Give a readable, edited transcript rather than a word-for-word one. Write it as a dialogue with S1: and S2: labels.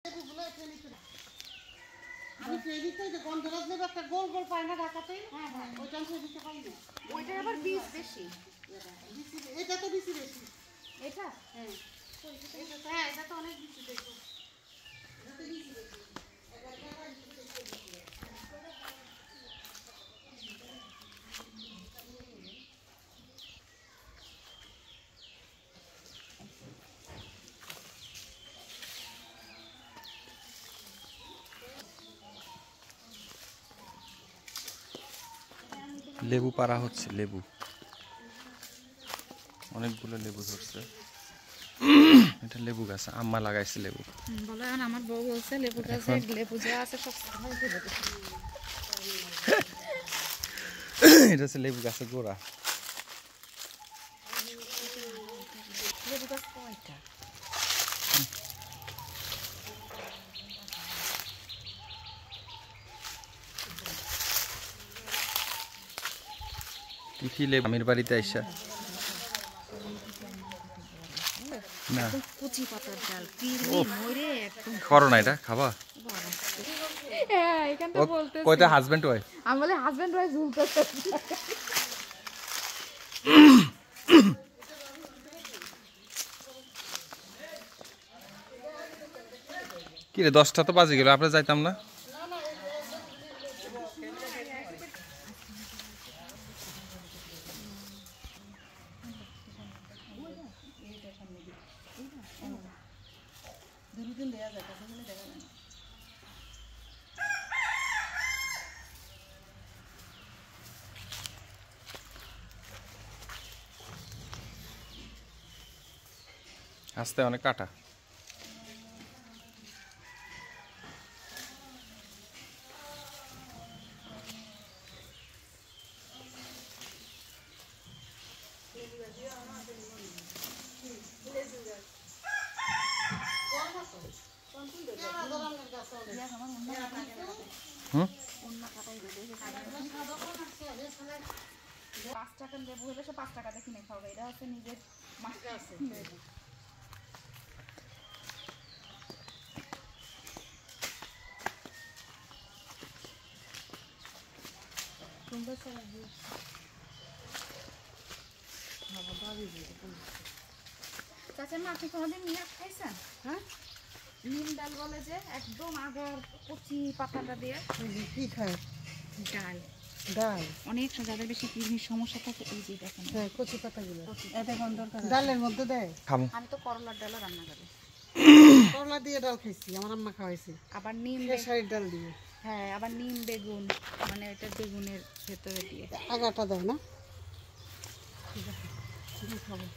S1: আমি ফেরিতে যে গন্ধরাজ নেবে একটা গোল গোল পায় না ঢাকাতে, হ্যাঁ হ্যাঁ ওইটা আমি ফেরিতে পাই না।
S2: ওইটার আবার বীজ বেশি,
S1: এটা তো বেশি বেশি।
S2: এটা
S1: হ্যাঁ হ্যাঁ এটা তো অনেক বেশি দেখো, এটা তো বেশি বেশি।
S3: লেবু পাড়া হচ্ছে, লেবু অনেকগুলো লেবু ধরছে। এটা লেবু গাছ, আম্মা লাগাইছে লেবু।
S2: বলে আমার বউ বলছে লেবু গাছে লেবু যা আছে সব
S3: এটা হচ্ছে লেবু গাছের গোড়া।
S2: লেবু গাছ কয়টা?
S3: তিথি লেবু আমির বাড়িতে আইসা না
S2: কচি পাতার ডাল মরে একদম
S3: করো না, এটা খাবা?
S2: হ্যাঁ এখান থেকে বলতেছি
S3: কয়টা হাজবেন্ড ওয়াইফ?
S2: আমি বলে হাজবেন্ড ওয়াইফ ঝুলতেছে।
S3: কি রে 10টা তো বাজে গেল, আমরা যাইতাম না? আস্তে অনেক কাটা। হুম
S2: 5 টাকা লেবু হলে সে 5 টাকা দিয়ে কিনে খাবে, এটা হচ্ছে নিজের মাঠে আছে। চাচা মা আপনি কোনোদিন নিয়ে খাইছেন?
S1: হ্যাঁ
S2: নিম ডাল বলে যে একদম আগর কচি পাতাটা দিয়ে
S1: কি খায়?
S2: ডাল
S1: ডাল
S2: অনেক যাদের বেশি কিডনির সমস্যা থাকে এই যে দেখেন
S1: কচি পাতাগুলো এটা কোন দরকার? ডালের মধ্যে দেয়।
S3: খাবো।
S2: আমি তো করলার ডালও রান্না করি।
S1: করলা দিয়ে ডাল খাইছি, আমার আম্মা খাওয়াইছে।
S2: আবার নিম
S1: খেসারির ডাল দিয়ে,
S2: হ্যাঁ আবার নিম বেগুন মানে এটা বেগুনের ভেতরে দিয়ে
S1: আগাটা দেয় না? ঠিক আছে খাবো।